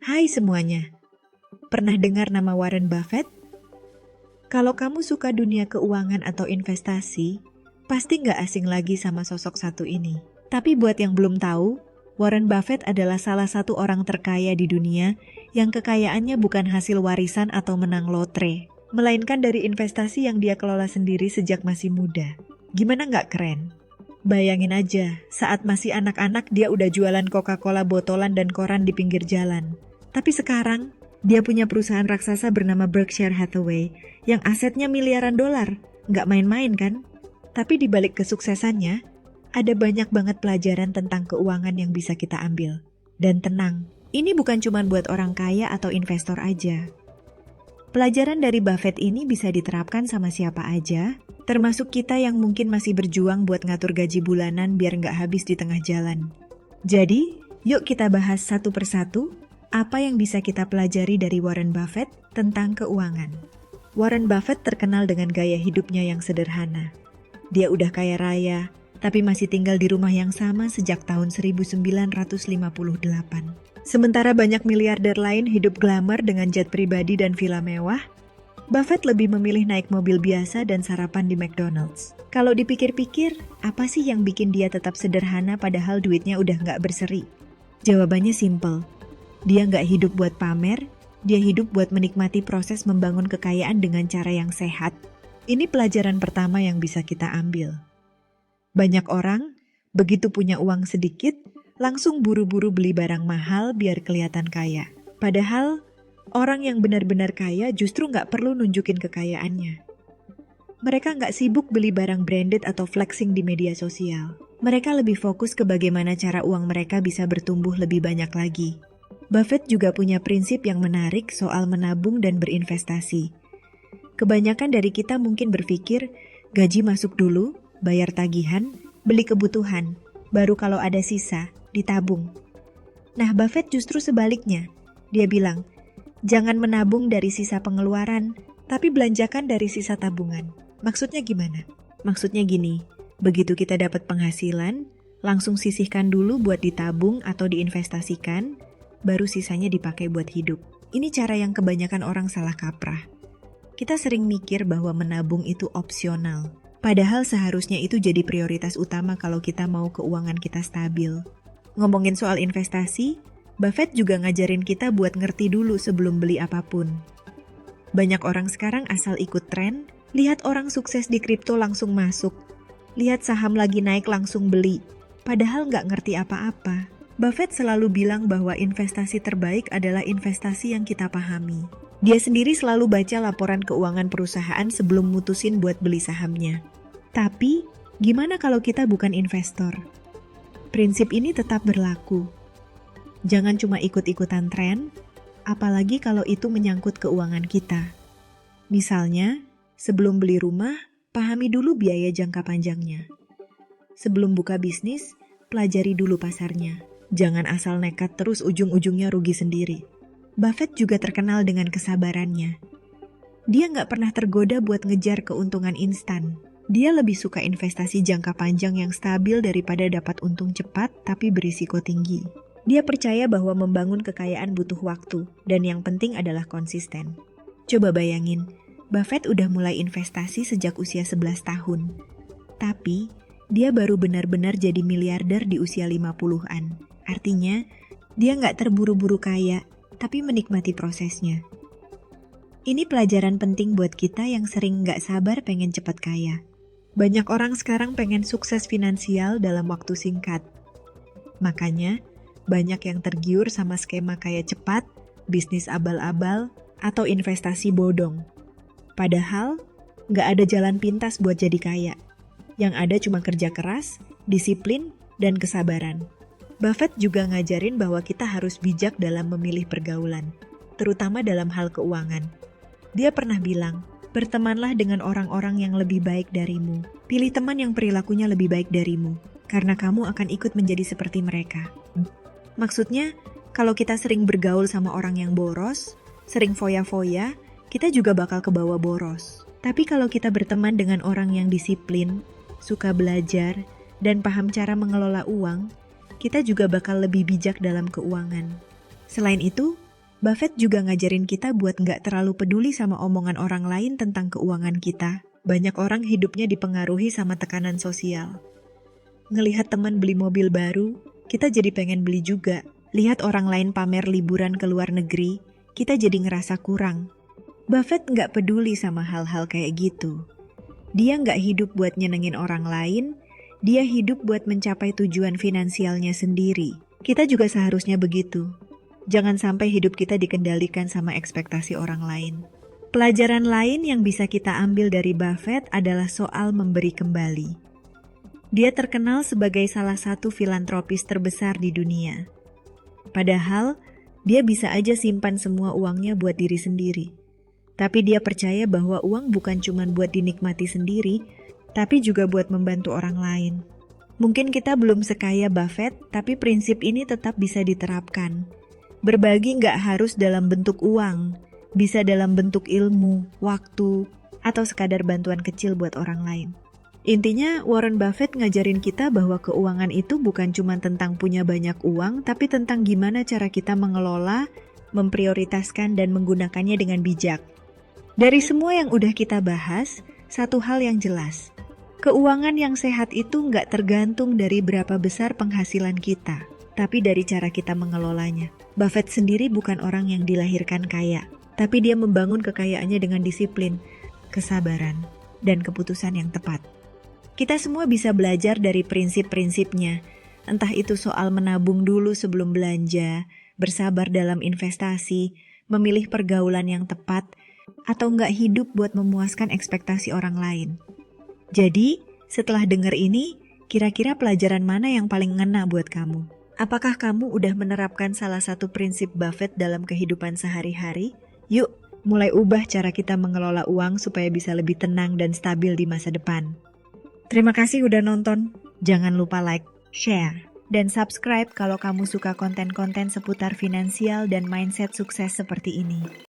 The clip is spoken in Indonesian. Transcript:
Hai semuanya, pernah dengar nama Warren Buffett? Kalau kamu suka dunia keuangan atau investasi, pasti nggak asing lagi sama sosok satu ini. Tapi buat yang belum tahu, Warren Buffett adalah salah satu orang terkaya di dunia yang kekayaannya bukan hasil warisan atau menang lotre, melainkan dari investasi yang dia kelola sendiri sejak masih muda. Gimana nggak keren? Bayangin aja, saat masih anak-anak dia udah jualan Coca-Cola botolan dan koran di pinggir jalan. Tapi sekarang, dia punya perusahaan raksasa bernama Berkshire Hathaway yang asetnya miliaran dolar. Nggak main-main kan? Tapi di balik kesuksesannya, ada banyak banget pelajaran tentang keuangan yang bisa kita ambil. Dan tenang, ini bukan cuma buat orang kaya atau investor aja. Pelajaran dari Buffett ini bisa diterapkan sama siapa aja, termasuk kita yang mungkin masih berjuang buat ngatur gaji bulanan biar nggak habis di tengah jalan. Jadi, yuk kita bahas satu persatu apa yang bisa kita pelajari dari Warren Buffett tentang keuangan. Warren Buffett terkenal dengan gaya hidupnya yang sederhana. Dia udah kaya raya, tapi masih tinggal di rumah yang sama sejak tahun 1958. Sementara banyak miliarder lain hidup glamor dengan jet pribadi dan villa mewah, Buffett lebih memilih naik mobil biasa dan sarapan di McDonald's. Kalau dipikir-pikir, apa sih yang bikin dia tetap sederhana padahal duitnya udah nggak berseri? Jawabannya simple. Dia nggak hidup buat pamer, dia hidup buat menikmati proses membangun kekayaan dengan cara yang sehat. Ini pelajaran pertama yang bisa kita ambil. Banyak orang, begitu punya uang sedikit, langsung buru-buru beli barang mahal biar kelihatan kaya. Padahal, orang yang benar-benar kaya justru nggak perlu nunjukin kekayaannya. Mereka nggak sibuk beli barang branded atau flexing di media sosial. Mereka lebih fokus ke bagaimana cara uang mereka bisa bertumbuh lebih banyak lagi. Buffett juga punya prinsip yang menarik soal menabung dan berinvestasi. Kebanyakan dari kita mungkin berpikir, gaji masuk dulu, bayar tagihan, beli kebutuhan, baru kalau ada sisa, ditabung. Nah, Buffett justru sebaliknya. Dia bilang, jangan menabung dari sisa pengeluaran, tapi belanjakan dari sisa tabungan. Maksudnya gimana? Maksudnya gini, begitu kita dapat penghasilan, langsung sisihkan dulu buat ditabung atau diinvestasikan, baru sisanya dipakai buat hidup. Ini cara yang kebanyakan orang salah kaprah. Kita sering mikir bahwa menabung itu opsional, padahal seharusnya itu jadi prioritas utama kalau kita mau keuangan kita stabil. Ngomongin soal investasi, Buffett juga ngajarin kita buat ngerti dulu sebelum beli apapun. Banyak orang sekarang asal ikut tren, lihat orang sukses di kripto langsung masuk, lihat saham lagi naik langsung beli, padahal nggak ngerti apa-apa. Buffett selalu bilang bahwa investasi terbaik adalah investasi yang kita pahami. Dia sendiri selalu baca laporan keuangan perusahaan sebelum mutusin buat beli sahamnya. Tapi, gimana kalau kita bukan investor? Prinsip ini tetap berlaku. Jangan cuma ikut-ikutan tren, apalagi kalau itu menyangkut keuangan kita. Misalnya, sebelum beli rumah, pahami dulu biaya jangka panjangnya. Sebelum buka bisnis, pelajari dulu pasarnya. Jangan asal nekat terus ujung-ujungnya rugi sendiri. Buffett juga terkenal dengan kesabarannya. Dia nggak pernah tergoda buat ngejar keuntungan instan. Dia lebih suka investasi jangka panjang yang stabil daripada dapat untung cepat tapi berisiko tinggi. Dia percaya bahwa membangun kekayaan butuh waktu, dan yang penting adalah konsisten. Coba bayangin, Buffett udah mulai investasi sejak usia 11 tahun. Tapi, dia baru benar-benar jadi miliarder di usia 50-an. Artinya, dia nggak terburu-buru kaya, tapi menikmati prosesnya. Ini pelajaran penting buat kita yang sering nggak sabar pengen cepat kaya. Banyak orang sekarang pengen sukses finansial dalam waktu singkat. Makanya, banyak yang tergiur sama skema kaya cepat, bisnis abal-abal, atau investasi bodong. Padahal, nggak ada jalan pintas buat jadi kaya. Yang ada cuma kerja keras, disiplin, dan kesabaran. Buffett juga ngajarin bahwa kita harus bijak dalam memilih pergaulan, terutama dalam hal keuangan. Dia pernah bilang, bertemanlah dengan orang-orang yang lebih baik darimu. Pilih teman yang perilakunya lebih baik darimu, karena kamu akan ikut menjadi seperti mereka. Maksudnya, kalau kita sering bergaul sama orang yang boros, sering foya-foya, kita juga bakal kebawa boros. Tapi kalau kita berteman dengan orang yang disiplin, suka belajar, dan paham cara mengelola uang, kita juga bakal lebih bijak dalam keuangan. Selain itu, Buffett juga ngajarin kita buat nggak terlalu peduli sama omongan orang lain tentang keuangan kita. Banyak orang hidupnya dipengaruhi sama tekanan sosial. Ngelihat teman beli mobil baru, kita jadi pengen beli juga. Lihat orang lain pamer liburan ke luar negeri, kita jadi ngerasa kurang. Buffett nggak peduli sama hal-hal kayak gitu. Dia nggak hidup buat nyenengin orang lain, dia hidup buat mencapai tujuan finansialnya sendiri. Kita juga seharusnya begitu. Jangan sampai hidup kita dikendalikan sama ekspektasi orang lain. Pelajaran lain yang bisa kita ambil dari Buffett adalah soal memberi kembali. Dia terkenal sebagai salah satu filantropis terbesar di dunia. Padahal, dia bisa aja simpan semua uangnya buat diri sendiri. Tapi dia percaya bahwa uang bukan cuma buat dinikmati sendiri, tapi juga buat membantu orang lain. Mungkin kita belum sekaya Buffett, tapi prinsip ini tetap bisa diterapkan. Berbagi nggak harus dalam bentuk uang, bisa dalam bentuk ilmu, waktu, atau sekadar bantuan kecil buat orang lain. Intinya, Warren Buffett ngajarin kita bahwa keuangan itu bukan cuma tentang punya banyak uang, tapi tentang gimana cara kita mengelola, memprioritaskan, dan menggunakannya dengan bijak. Dari semua yang udah kita bahas, satu hal yang jelas. Keuangan yang sehat itu nggak tergantung dari berapa besar penghasilan kita, tapi dari cara kita mengelolanya. Buffett sendiri bukan orang yang dilahirkan kaya, tapi dia membangun kekayaannya dengan disiplin, kesabaran, dan keputusan yang tepat. Kita semua bisa belajar dari prinsip-prinsipnya, entah itu soal menabung dulu sebelum belanja, bersabar dalam investasi, memilih pergaulan yang tepat, atau nggak hidup buat memuaskan ekspektasi orang lain. Jadi, setelah dengar ini, kira-kira pelajaran mana yang paling ngena buat kamu? Apakah kamu udah menerapkan salah satu prinsip Buffett dalam kehidupan sehari-hari? Yuk, mulai ubah cara kita mengelola uang supaya bisa lebih tenang dan stabil di masa depan. Terima kasih udah nonton. Jangan lupa like, share, dan subscribe kalau kamu suka konten-konten seputar finansial dan mindset sukses seperti ini.